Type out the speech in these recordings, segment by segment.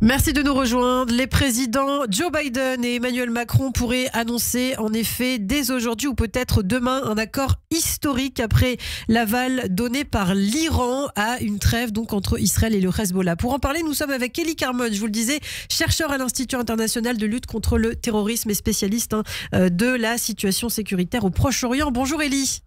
Merci de nous rejoindre. Les présidents Joe Biden et Emmanuel Macron pourraient annoncer en effet dès aujourd'hui ou peut-être demain un accord historique après l'aval donné par l'Iran à une trêve donc entre Israël et le Hezbollah. Pour en parler, nous sommes avec Eli Carmon, je vous le disais, chercheur à l'Institut international de lutte contre le terrorisme et spécialiste de la situation sécuritaire au Proche-Orient. Bonjour Eli.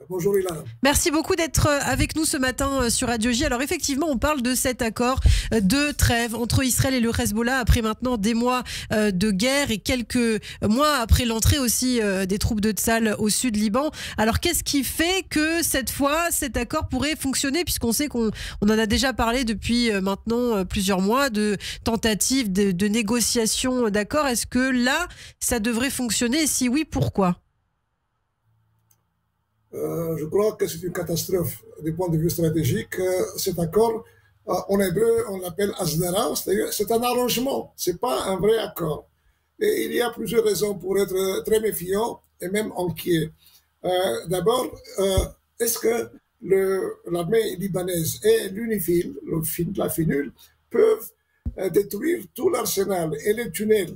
Bonjour Ilana. Merci beaucoup d'être avec nous ce matin sur Radio J. Alors effectivement, on parle de cet accord de trêve entre Israël et le Hezbollah après maintenant des mois de guerre et quelques mois après l'entrée aussi des troupes de Tsahal au sud Liban. Alors qu'est-ce qui fait que cette fois cet accord pourrait fonctionner, puisqu'on sait qu'on en a déjà parlé depuis maintenant plusieurs mois de tentatives de négociation d'accord. Est-ce que là ça devrait fonctionner et si oui, pourquoi ? Je crois que c'est une catastrophe du point de vue stratégique. Cet accord, en hébreu, on l'appelle Asdara, c'est-à-dire c'est un arrangement, c'est pas un vrai accord. Et il y a plusieurs raisons pour être très méfiant et même inquiet. D'abord, est-ce que l'armée libanaise et l'UNIFIL, la FINUL, peuvent détruire tout l'arsenal et les tunnels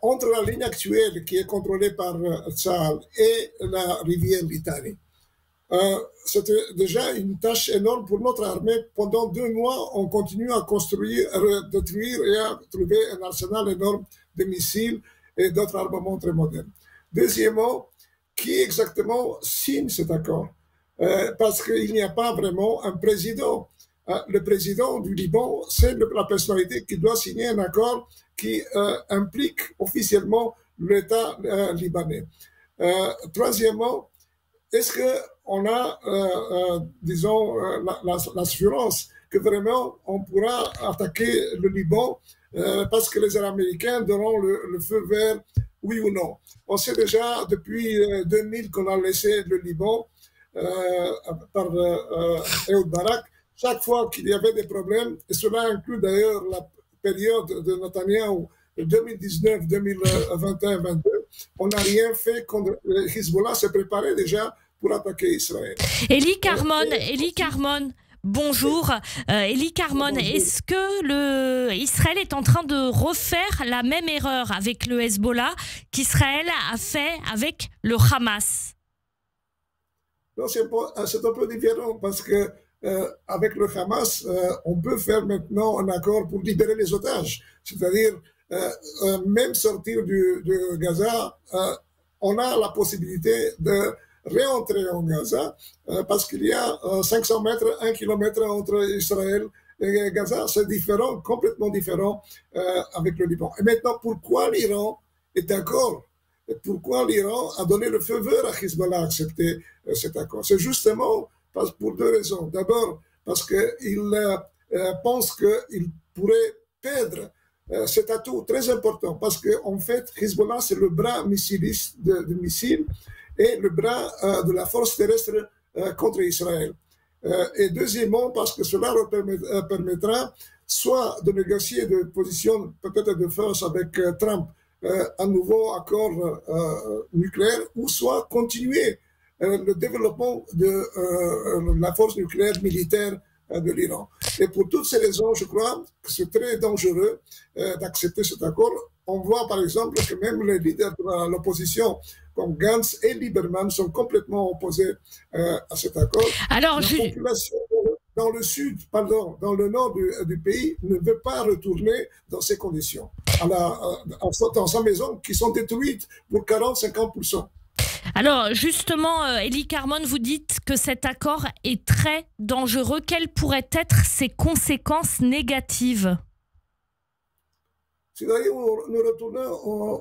entre la ligne actuelle qui est contrôlée par Tsahal et la rivière Litani. C'était déjà une tâche énorme pour notre armée. Pendant 2 mois, on continue à construire, à détruire et à trouver un arsenal énorme de missiles et d'autres armements très modernes. Deuxièmement, qui exactement signe cet accord? Parce qu'il n'y a pas vraiment un président. Le président du Liban, c'est la personnalité qui doit signer un accord qui implique officiellement l'État libanais. Troisièmement, est-ce qu'on a, disons, l'assurance que vraiment on pourra attaquer le Liban parce que les Américains donneront le feu vert, oui ou non? On sait déjà depuis 2000 qu'on a laissé le Liban par Ehud Barak. Chaque fois qu'il y avait des problèmes, et cela inclut d'ailleurs la période de Netanyahou 2019, 2021, 2022, on n'a rien fait quand le Hezbollah s'est préparé déjà pour attaquer Israël. Eli Carmon, bonjour. Eli Carmon, est-ce que Israël est en train de refaire la même erreur avec le Hezbollah qu'Israël a fait avec le Hamas? Non, c'est un peu différent parce que avec le Hamas, on peut faire maintenant un accord pour libérer les otages. C'est-à-dire, même sortir de Gaza, on a la possibilité de réentrer en Gaza parce qu'il y a 500 mètres, 1 kilomètre entre Israël et Gaza. C'est différent, complètement différent avec le Liban. Et maintenant, pourquoi l'Iran est d'accord? Pourquoi l'Iran a donné le feu vert à Hezbollah à accepter cet accord? C'est justement pour 2 raisons. D'abord, parce qu'il pense qu'il pourrait perdre cet atout très important, parce qu'en fait, Hezbollah, c'est le bras missiliste de missiles et le bras de la force terrestre contre Israël. Et deuxièmement, parce que cela permettra soit de négocier des positions peut-être de force avec Trump, un nouveau accord nucléaire, ou soit continuer le développement de la force nucléaire militaire de l'Iran. Et pour toutes ces raisons, je crois que c'est très dangereux d'accepter cet accord. On voit par exemple que même les leaders de l'opposition, comme Gantz et Lieberman, sont complètement opposés à cet accord. Alors, la population dans le sud, dans le nord du pays, ne veut pas retourner dans ces conditions, dans sa maison, qui sont détruites pour 40-50%. Alors justement, Eli Carmon, vous dites que cet accord est très dangereux. Quelles pourraient être ses conséquences négatives? C'est-à-dire nous retournons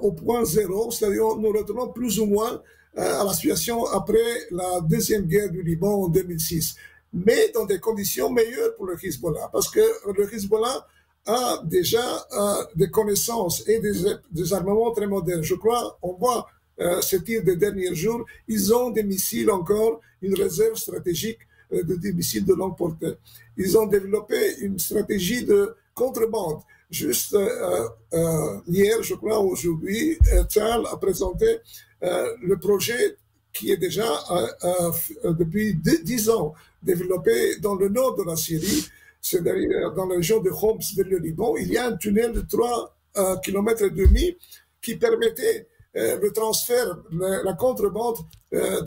au point zéro, c'est-à-dire nous retournons plus ou moins à la situation après la deuxième guerre du Liban en 2006, mais dans des conditions meilleures pour le Hezbollah, parce que le Hezbollah a déjà des connaissances et des armements très modernes. Je crois, on voit ces tirs des derniers jours, ils ont des missiles encore, une réserve stratégique de missiles de longue portée. Ils ont développé une stratégie de contrebande. Juste hier, je crois, aujourd'hui, Tsahal a présenté le projet qui est déjà depuis 10 ans développé dans le nord de la Syrie c'est dans la région de Homs vers le Liban, il y a un tunnel de 3,5 km qui permettait le transfert, la contrebande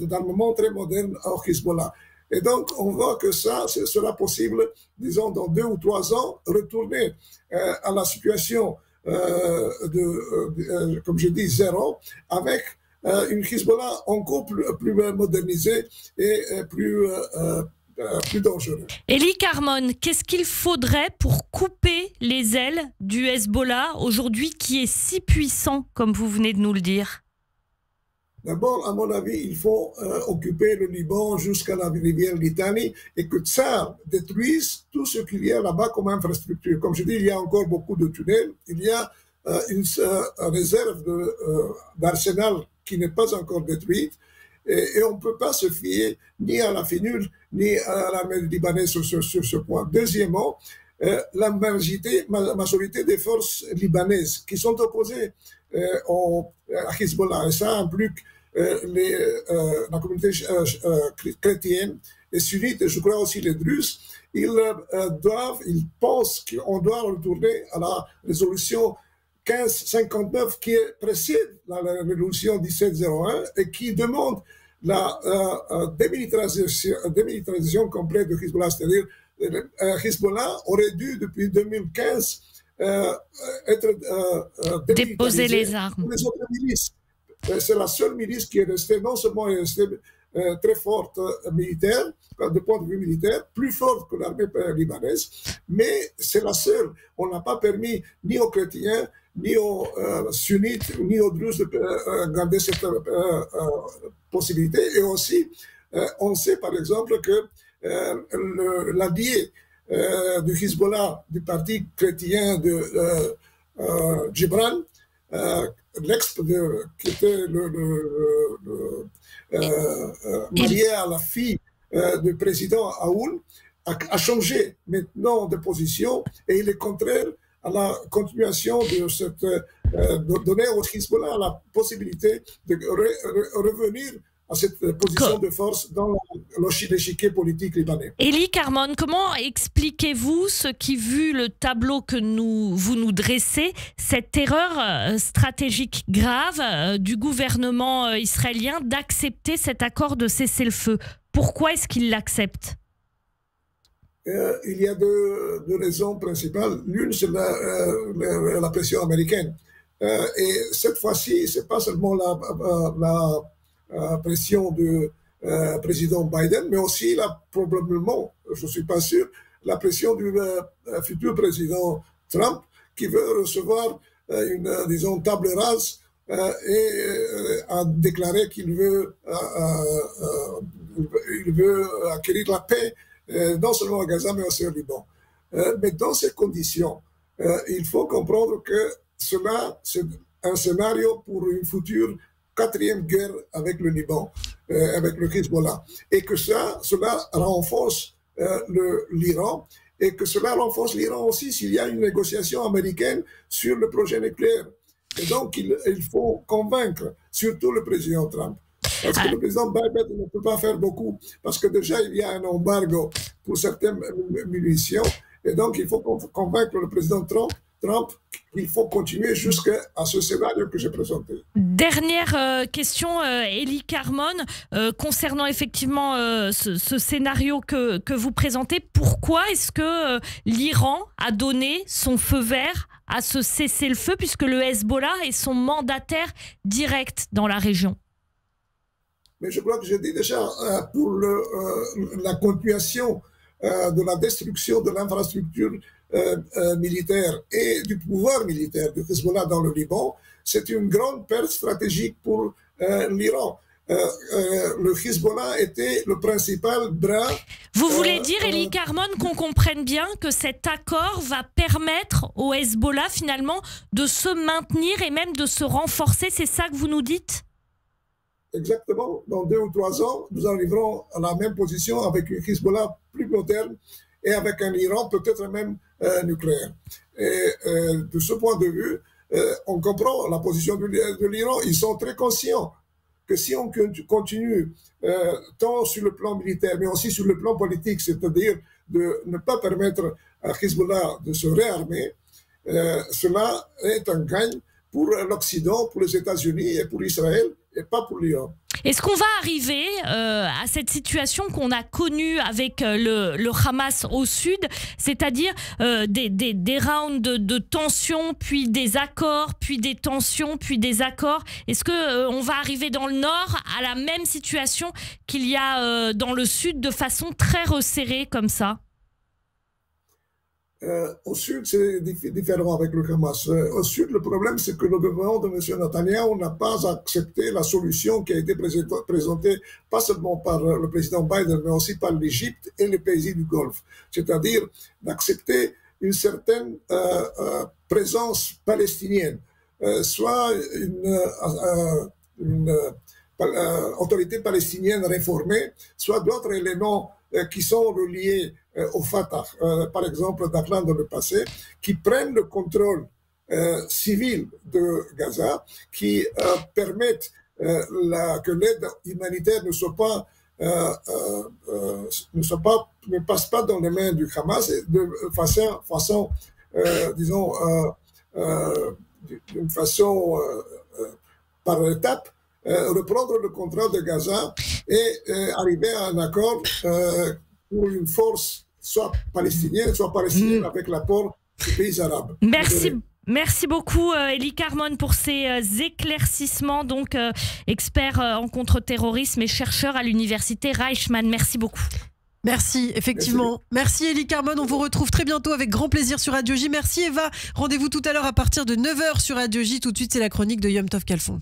d'armements très modernes au Hezbollah. Et donc, on voit que ça sera possible, disons, dans 2 ou 3 ans, retourner à la situation comme je dis, zéro, avec une Hezbollah encore plus modernisée et plus dangereux. Elie Carmon, qu'est-ce qu'il faudrait pour couper les ailes du Hezbollah aujourd'hui qui est si puissant, comme vous venez de nous le dire? D'abord, à mon avis, il faut occuper le Liban jusqu'à la rivière Litanie et que ça détruise tout ce qu'il y a là-bas comme infrastructure. Comme je dis, il y a encore beaucoup de tunnels, il y a une réserve d'arsenal qui n'est pas encore détruite et on ne peut pas se fier ni à la FINUL ni à l'armée libanaise sur ce point. Deuxièmement, la majorité des forces libanaises qui sont opposées à Hezbollah, et ça implique la communauté chrétienne et sunnite, et je crois aussi les Druzes, ils pensent qu'on doit retourner à la résolution 1559 qui précède la résolution 1701 et qui demande la démilitarisation complète de Hezbollah, c'est-à-dire Hezbollah aurait dû depuis 2015 être déposer les armes. Les autres milices. C'est la seule milice qui est restée, non seulement est restée très forte militaire, de point de vue militaire, plus forte que l'armée libanaise, mais c'est la seule. On n'a pas permis ni aux chrétiens, ni aux sunnites, ni aux druzes de garder cette possibilité. Et aussi, on sait par exemple que l'allié du Hezbollah, du parti chrétien de Gibran, qui était marié à la fille du président Aoun, a changé maintenant de position et il est contraire à la continuation de donner au Hezbollah la possibilité de revenir à cette position de force dans l'échiquier politique libanais. Elie Carmon, comment expliquez-vous ce qui, vu le tableau que vous nous dressez, cette erreur stratégique grave du gouvernement israélien d'accepter cet accord de cessez-le-feu? Pourquoi est-ce qu'il l'accepte? Il y a deux raisons principales. L'une, c'est la pression américaine. Et cette fois-ci, ce n'est pas seulement la pression du président Biden, mais aussi probablement, je ne suis pas sûr, la pression du futur président Trump qui veut recevoir disons, table rase et a déclaré qu'il veut acquérir la paix non seulement à Gaza, mais aussi au Liban. Mais dans ces conditions, il faut comprendre que cela, c'est un scénario pour une future 4e guerre avec le Liban, avec le Hezbollah. Et que cela renforce l'Iran, et que cela renforce l'Iran aussi s'il y a une négociation américaine sur le projet nucléaire. Et donc, il faut convaincre surtout le président Trump. Parce que le président Biden ne peut pas faire beaucoup, parce que déjà, il y a un embargo pour certaines munitions. Et donc, il faut convaincre le président Trump qu'il faut continuer jusqu'à ce scénario que j'ai présenté. Dernière question, Elie Carmon, concernant effectivement ce scénario que vous présentez. Pourquoi est-ce que l'Iran a donné son feu vert à ce cessez-le-feu, puisque le Hezbollah est son mandataire direct dans la région? Mais je crois que j'ai dit déjà, pour la continuation de la destruction de l'infrastructure militaire et du pouvoir militaire du Hezbollah dans le Liban, c'est une grande perte stratégique pour l'Iran. Le Hezbollah était le principal bras. Vous voulez dire, Elie Carmon, qu'on comprenne bien que cet accord va permettre au Hezbollah finalement de se maintenir et même de se renforcer, c'est ça que vous nous dites? Exactement. Dans 2 ou 3 ans, nous arriverons à la même position avec une Hezbollah plus moderne et avec un Iran peut-être même nucléaire. Et de ce point de vue, on comprend la position de l'Iran. Ils sont très conscients que si on continue tant sur le plan militaire, mais aussi sur le plan politique, c'est-à-dire de ne pas permettre à Hezbollah de se réarmer, cela est un gain pour l'Occident, pour les États-Unis et pour Israël, et pas pour l'Iran. Est-ce qu'on va arriver à cette situation qu'on a connue avec le Hamas au sud, c'est-à-dire des rounds de tensions, puis des accords, puis des tensions, puis des accords? Est-ce qu'on va arriver dans le nord à la même situation qu'il y a dans le sud de façon très resserrée comme ça? Au sud, c'est différent avec le Hamas. Au sud, le problème, c'est que le gouvernement de M. Netanyahu n'a pas accepté la solution qui a été présentée pas seulement par le président Biden, mais aussi par l'Égypte et les pays du Golfe. C'est-à-dire d'accepter une certaine présence palestinienne, soit une autorité palestinienne réformée, soit d'autres éléments qui sont reliés au Fatah, par exemple d'Atlan dans le passé, qui prennent le contrôle civil de Gaza, qui permettent que l'aide humanitaire ne passe pas dans les mains du Hamas de façon disons, d'une façon par étape, reprendre le contrôle de Gaza et arriver à un accord pour une force soit palestinienne avec l'apport des pays arabes. Merci beaucoup Elie Carmon pour ces éclaircissements, donc expert en contre-terrorisme et chercheur à l'université Reichmann. Merci beaucoup. Merci, effectivement. Merci Elie Carmon. On vous retrouve très bientôt avec grand plaisir sur Radio J. Merci Eva. Rendez-vous tout à l'heure à partir de 9h sur Radio J. Tout de suite, c'est la chronique de Yom Tov Kalfon.